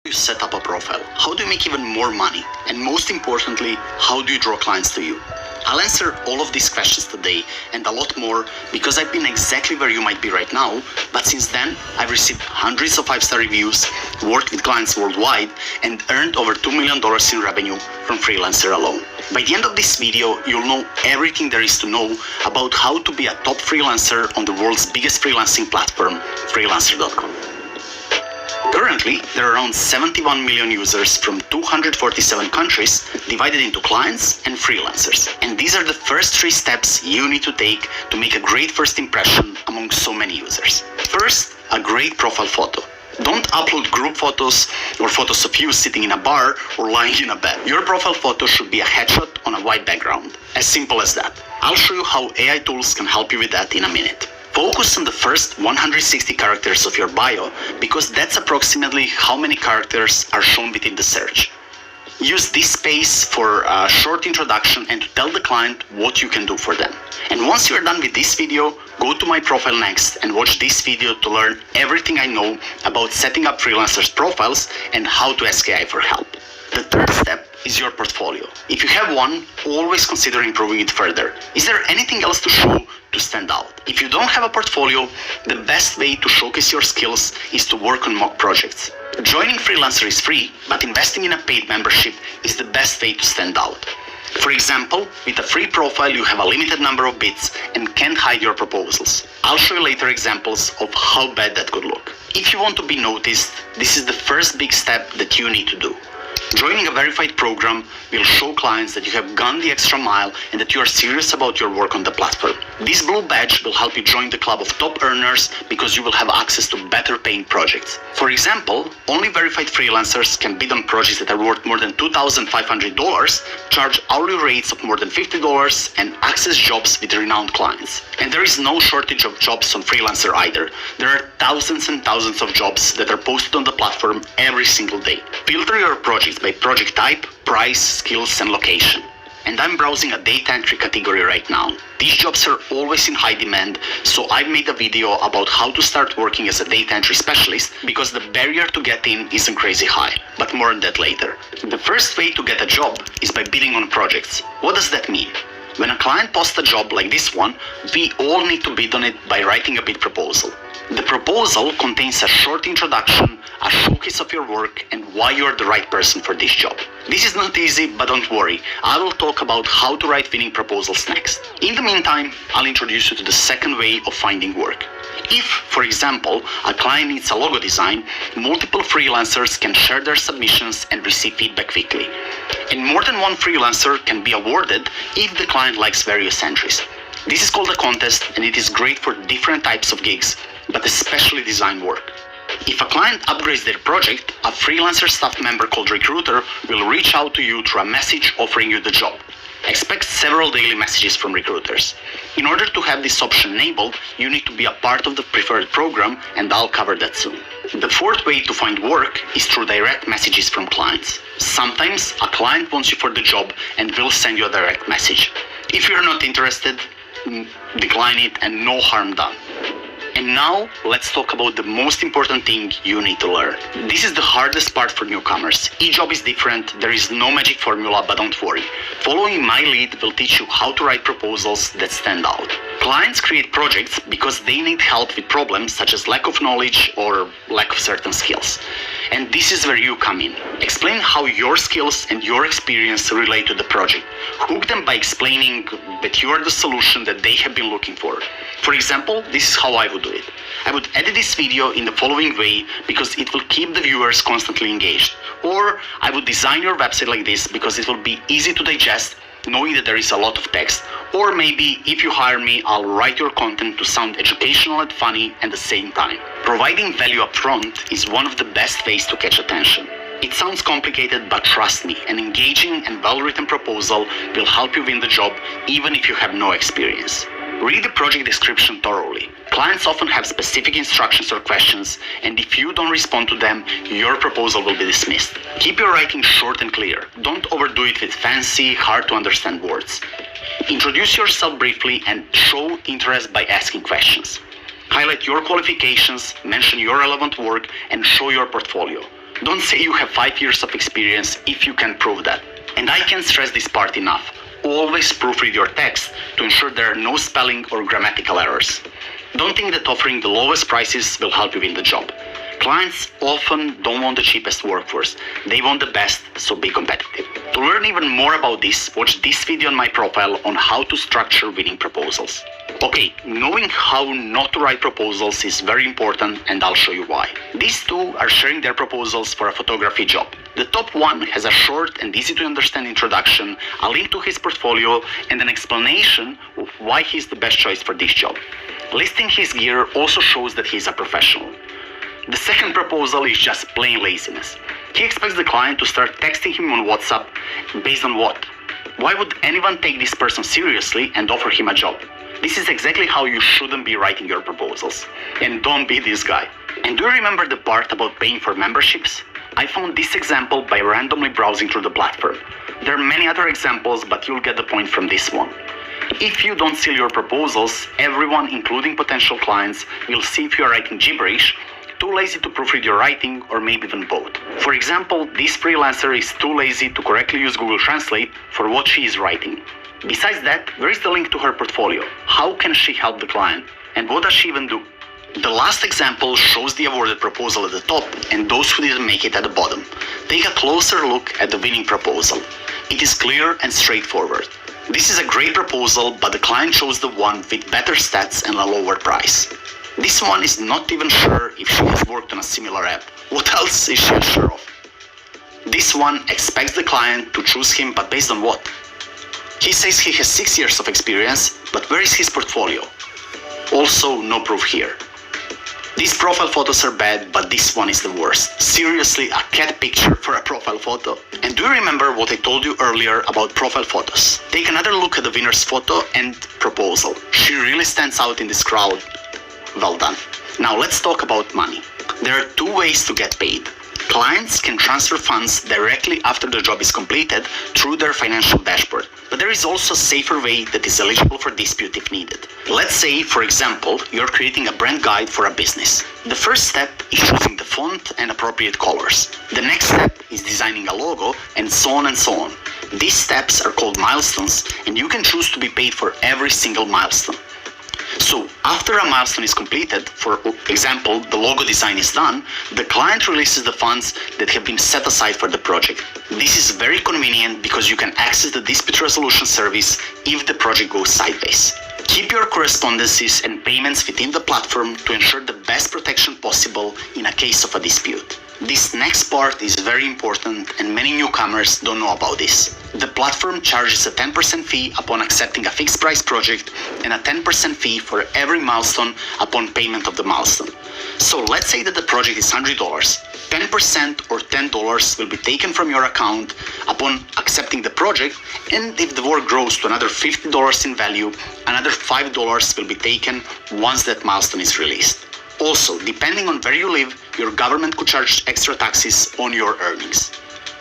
You set up a profile? How do you make even more money? And most importantly, how do you draw clients to you? I'll answer all of these questions today and a lot more because I've been exactly where you might be right now, but since then I've received hundreds of 5-star reviews, worked with clients worldwide, and earned over $2 million in revenue from Freelancer alone. By the end of this video, you'll know everything there is to know about how to be a top freelancer on the world's biggest freelancing platform, freelancer.com. Currently, there are around 71 million users from 247 countries divided into clients and freelancers. And these are the first 3 steps you need to take to make a great first impression among so many users. First, a great profile photo. Don't upload group photos or photos of you sitting in a bar or lying in a bed. Your profile photo should be a headshot on a white background. As simple as that. I'll show you how AI tools can help you with that in a minute. Focus on the first 160 characters of your bio because that's approximately how many characters are shown within the search. Use this space for a short introduction and to tell the client what you can do for them. And once you're done with this video, go to my profile next and watch this video to learn everything I know about setting up freelancers' profiles and how to ask AI for help. The third step is your portfolio. If you have one, always consider improving it further. Is there anything else to show to stand out? If you don't have a portfolio, the best way to showcase your skills is to work on mock projects. Joining Freelancer is free, but investing in a paid membership is the best way to stand out. For example, with a free profile you have a limited number of bids and can't hide your proposals. I'll show you later examples of how bad that could look. If you want to be noticed, this is the first big step that you need to do. Joining a verified program will show clients that you have gone the extra mile and that you are serious about your work on the platform. This blue badge will help you join the club of top earners because you will have access to better paying projects. For example, only verified freelancers can bid on projects that are worth more than $2,500, charge hourly rates of more than $50, and access jobs with renowned clients. And there is no shortage of jobs on Freelancer either. There are thousands and thousands of jobs that are posted on the platform every single day. Filter your projects by project type, price, skills, and location. And I'm browsing a data entry category right now. These jobs are always in high demand, so I've made a video about how to start working as a data entry specialist because the barrier to get in isn't crazy high, but more on that later. The first way to get a job is by bidding on projects. What does that mean? When a client posts a job like this one, we all need to bid on it by writing a bid proposal. The proposal contains a short introduction, a showcase of your work, and why you're the right person for this job. This is not easy, but don't worry, I will talk about how to write winning proposals next. In the meantime, I'll introduce you to the second way of finding work. If, for example, a client needs a logo design, multiple freelancers can share their submissions and receive feedback quickly. And more than one freelancer can be awarded if the client likes various entries. This is called a contest and it is great for different types of gigs, but especially design work. If a client upgrades their project, a freelancer staff member called recruiter will reach out to you through a message offering you the job. Expect several daily messages from recruiters. In order to have this option enabled, you need to be a part of the preferred program, and I'll cover that soon. The fourth way to find work is through direct messages from clients. Sometimes a client wants you for the job and will send you a direct message. If you're not interested, decline it and no harm done. And now, let's talk about the most important thing you need to learn. This is the hardest part for newcomers. Each job is different, there is no magic formula, but don't worry. Following my lead will teach you how to write proposals that stand out. Clients create projects because they need help with problems such as lack of knowledge or lack of certain skills. And this is where you come in. Explain how your skills and your experience relate to the project. Hook them by explaining that you are the solution that they have been looking for. For example, this is how I would do it. I would edit this video in the following way because it will keep the viewers constantly engaged. Or I would design your website like this because it will be easy to digest, knowing that there is a lot of text. Or maybe, if you hire me, I'll write your content to sound educational and funny at the same time. Providing value up front is one of the best ways to catch attention. It sounds complicated, but trust me, an engaging and well-written proposal will help you win the job even if you have no experience. Read the project description thoroughly. Clients often have specific instructions or questions, and if you don't respond to them, your proposal will be dismissed. Keep your writing short and clear. Don't overdo it with fancy, hard-to-understand words. Introduce yourself briefly and show interest by asking questions. Highlight your qualifications, mention your relevant work, and show your portfolio. Don't say you have 5 years of experience if you can prove that. And I can't stress this part enough. Always proofread your text to ensure there are no spelling or grammatical errors. Don't think that offering the lowest prices will help you win the job. Clients often don't want the cheapest workforce. They want the best, so be competitive. To learn even more about this, watch this video on my profile on how to structure winning proposals. Okay, knowing how not to write proposals is very important, and I'll show you why. These two are sharing their proposals for a photography job. The top one has a short and easy to understand introduction, a link to his portfolio, and an explanation of why he's the best choice for this job. Listing his gear also shows that he's a professional. The second proposal is just plain laziness. He expects the client to start texting him on WhatsApp based on what? Why would anyone take this person seriously and offer him a job? This is exactly how you shouldn't be writing your proposals. And don't be this guy. And do you remember the part about paying for memberships? I found this example by randomly browsing through the platform. There are many other examples, but you'll get the point from this one. If you don't seal your proposals, everyone, including potential clients, will see if you are writing gibberish, too lazy to proofread your writing, or maybe even both. For example, this freelancer is too lazy to correctly use Google Translate for what she is writing. Besides that, where is the link to her portfolio? How can she help the client? And what does she even do? The last example shows the awarded proposal at the top and those who didn't make it at the bottom. Take a closer look at the winning proposal. It is clear and straightforward. This is a great proposal, but the client chose the one with better stats and a lower price. This one is not even sure if she has worked on a similar app. What else is she unsure of? This one expects the client to choose him, but based on what? He says he has 6 years of experience, but where is his portfolio? Also, no proof here. These profile photos are bad, but this one is the worst. Seriously, a cat picture for a profile photo. And do you remember what I told you earlier about profile photos? Take another look at the winner's photo and proposal. She really stands out in this crowd. Well done. Now let's talk about money. There are 2 ways to get paid. Clients can transfer funds directly after the job is completed through their financial dashboard. But there is also a safer way that is eligible for dispute if needed. Let's say, for example, you're creating a brand guide for a business. The first step is choosing the font and appropriate colors. The next step is designing a logo, and so on and so on. These steps are called milestones, and you can choose to be paid for every single milestone. So after a milestone is completed, for example, the logo design is done, the client releases the funds that have been set aside for the project. This is very convenient because you can access the dispute resolution service if the project goes sideways. Keep your correspondences and payments within the platform to ensure the best protection possible in a case of a dispute. This next part is very important and many newcomers don't know about this. The platform charges a 10% fee upon accepting a fixed price project and a 10% fee for every milestone upon payment of the milestone. So let's say that the project is $100. 10% or $10 will be taken from your account upon accepting the project, and if the work grows to another $50 in value, another $5 will be taken once that milestone is released. Also, depending on where you live, your government could charge extra taxes on your earnings.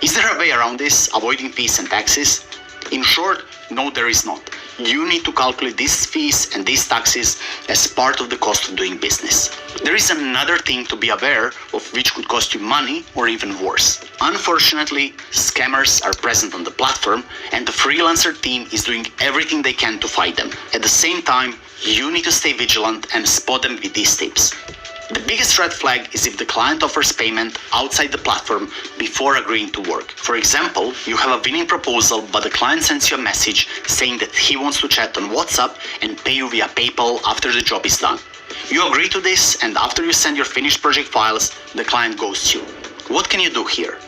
Is there a way around this, avoiding fees and taxes? In short, no, there is not. You need to calculate these fees and these taxes as part of the cost of doing business. There is another thing to be aware of which could cost you money or even worse. Unfortunately, scammers are present on the platform and the freelancer team is doing everything they can to fight them. At the same time, you need to stay vigilant and spot them with these tips. The biggest red flag is if the client offers payment outside the platform before agreeing to work. For example, you have a winning proposal, but the client sends you a message saying that he wants to chat on WhatsApp and pay you via PayPal after the job is done. You agree to this, and after you send your finished project files, the client ghosts you. What can you do here?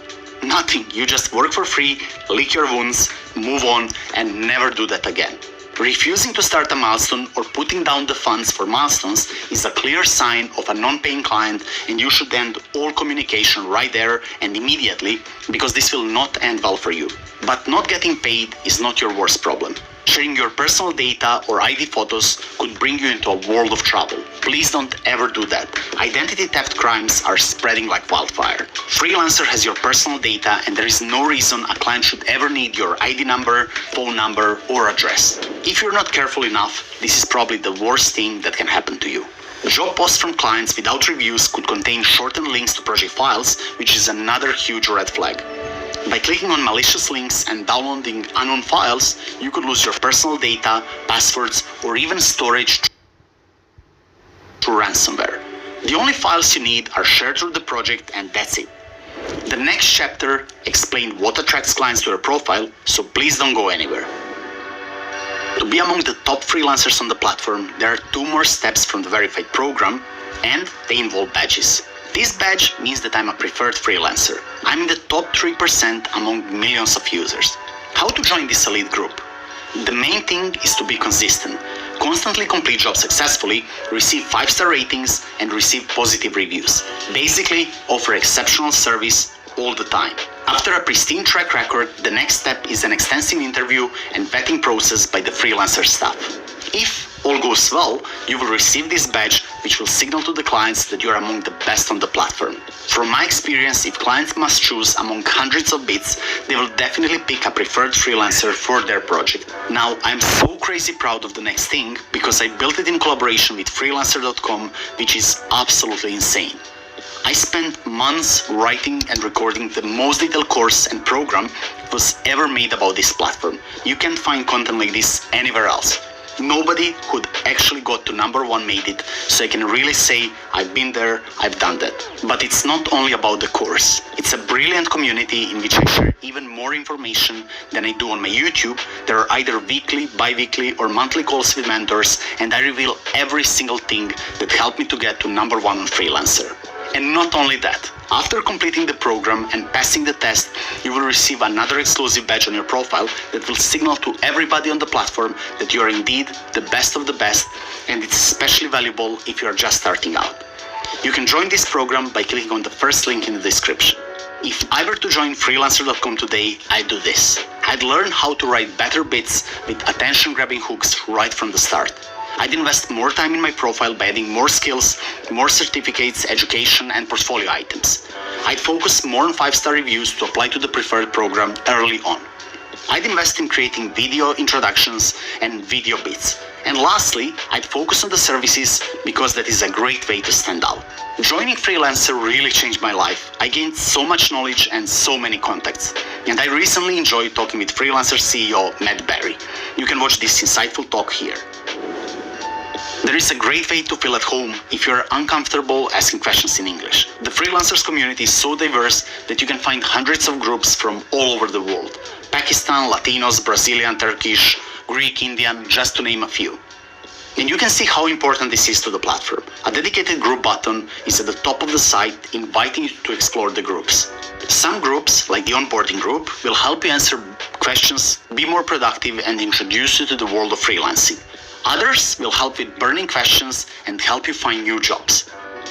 Nothing. You just work for free, lick your wounds, move on, and never do that again. Refusing to start a milestone or putting down the funds for milestones is a clear sign of a non-paying client, and you should end all communication right there and immediately, because this will not end well for you. But not getting paid is not your worst problem. Sharing your personal data or ID photos could bring you into a world of trouble. Please don't ever do that. Identity theft crimes are spreading like wildfire. Freelancer has your personal data, and there is no reason a client should ever need your ID number, phone number, or address. If you're not careful enough, this is probably the worst thing that can happen to you. Job posts from clients without reviews could contain shortened links to project files, which is another huge red flag. By clicking on malicious links and downloading unknown files, you could lose your personal data, passwords, or even storage to ransomware. The only files you need are shared through the project, and that's it. The next chapter explains what attracts clients to your profile, so please don't go anywhere. To be among the top freelancers on the platform, there are 2 more steps from the verified program, and they involve badges. This badge means that I'm a preferred freelancer. I'm in the top 3% among millions of users. How to join this elite group? The main thing is to be consistent. Constantly complete jobs successfully, receive 5-star ratings, and receive positive reviews. Basically, offer exceptional service all the time. After a pristine track record, the next step is an extensive interview and vetting process by the freelancer staff. If all goes well, you will receive this badge, which will signal to the clients that you are among the best on the platform. From my experience, if clients must choose among hundreds of bids, they will definitely pick a preferred freelancer for their project. Now, I'm so crazy proud of the next thing because I built it in collaboration with freelancer.com, which is absolutely insane. I spent months writing and recording the most detailed course and program was ever made about this platform. You can't find content like this anywhere else. Nobody who actually got to #1 made it, so I can really say I've been there, I've done that. But it's not only about the course. It's a brilliant community in which I share even more information than I do on my YouTube. There are either weekly, bi-weekly or monthly calls with mentors, and I reveal every single thing that helped me to get to #1 on Freelancer. And not only that, after completing the program and passing the test, you will receive another exclusive badge on your profile that will signal to everybody on the platform that you are indeed the best of the best, and it's especially valuable if you are just starting out. You can join this program by clicking on the first link in the description. If I were to join freelancer.com today, I'd do this. I'd learn how to write better bits with attention-grabbing hooks right from the start. I'd invest more time in my profile by adding more skills, more certificates, education, and portfolio items. I'd focus more on 5-star reviews to apply to the preferred program early on. I'd invest in creating video introductions and video bits. And lastly, I'd focus on the services because that is a great way to stand out. Joining Freelancer really changed my life. I gained so much knowledge and so many contacts. And I recently enjoyed talking with Freelancer CEO Matt Barry. You can watch this insightful talk here. There is a great way to feel at home if you are uncomfortable asking questions in English. The freelancers community is so diverse that you can find hundreds of groups from all over the world. Pakistan, Latinos, Brazilian, Turkish, Greek, Indian, just to name a few. And you can see how important this is to the platform. A dedicated group button is at the top of the site, inviting you to explore the groups. Some groups, like the onboarding group, will help you answer questions, be more productive, and introduce you to the world of freelancing. Others will help with burning questions and help you find new jobs.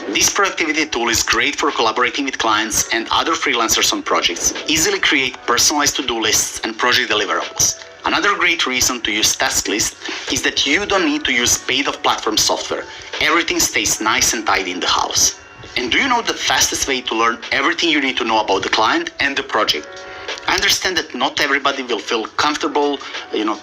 This productivity tool is great for collaborating with clients and other freelancers on projects. Easily create personalized to-do lists and project deliverables. Another great reason to use task list is that you don't need to use paid-off-platform software. Everything stays nice and tidy in the house. And do you know the fastest way to learn everything you need to know about the client and the project? I understand that not everybody will feel comfortable,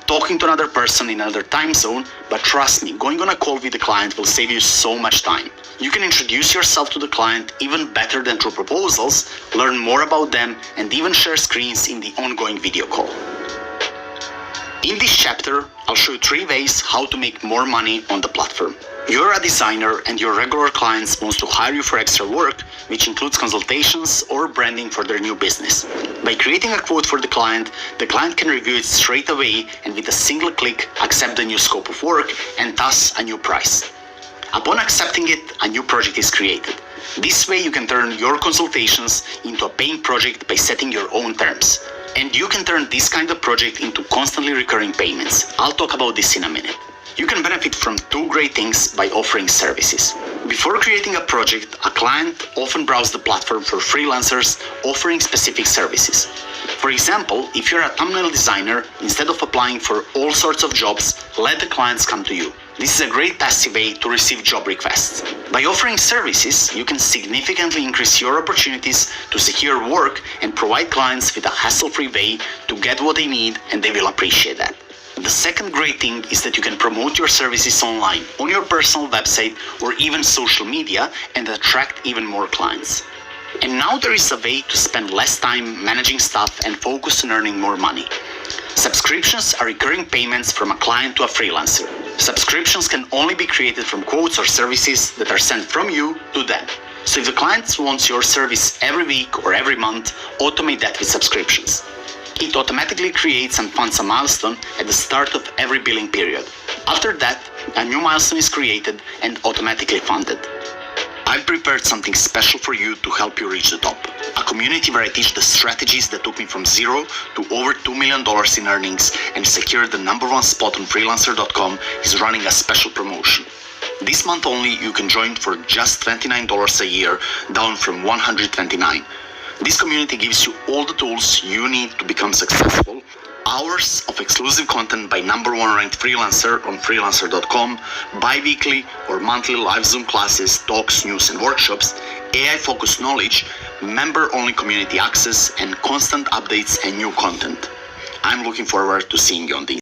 talking to another person in another time zone, but trust me, going on a call with the client will save you so much time. You can introduce yourself to the client even better than through proposals, learn more about them, and even share screens in the ongoing video call. In this chapter, I'll show you 3 ways how to make more money on the platform. You're a designer and your regular clients want to hire you for extra work, which includes consultations or branding for their new business. By creating a quote for the client can review it straight away and with a single click accept the new scope of work and thus a new price. Upon accepting it, a new project is created. This way you can turn your consultations into a paying project by setting your own terms. And you can turn this kind of project into constantly recurring payments. I'll talk about this in a minute. You can benefit from 2 great things by offering services. Before creating a project, a client often browses the platform for freelancers offering specific services. For example, if you're a thumbnail designer, instead of applying for all sorts of jobs, let the clients come to you. This is a great passive way to receive job requests. By offering services, you can significantly increase your opportunities to secure work and provide clients with a hassle-free way to get what they need, and they will appreciate that. The second great thing is that you can promote your services online, on your personal website or even social media, and attract even more clients. And now there is a way to spend less time managing stuff and focus on earning more money. Subscriptions are recurring payments from a client to a freelancer. Subscriptions can only be created from quotes or services that are sent from you to them. So if the client wants your service every week or every month, automate that with subscriptions. It automatically creates and funds a milestone at the start of every billing period. After that, a new milestone is created and automatically funded. I've prepared something special for you to help you reach the top. A community where I teach the strategies that took me from zero to over $2 million in earnings and secured the #1 spot on freelancer.com is running a special promotion. This month only, you can join for just $29 a year, down from $129. This community gives you all the tools you need to become successful. Hours of exclusive content by #1 ranked freelancer on freelancer.com, bi-weekly or monthly live Zoom classes, talks, news and workshops, AI-focused knowledge, member-only community access, and constant updates and new content. I'm looking forward to seeing you on the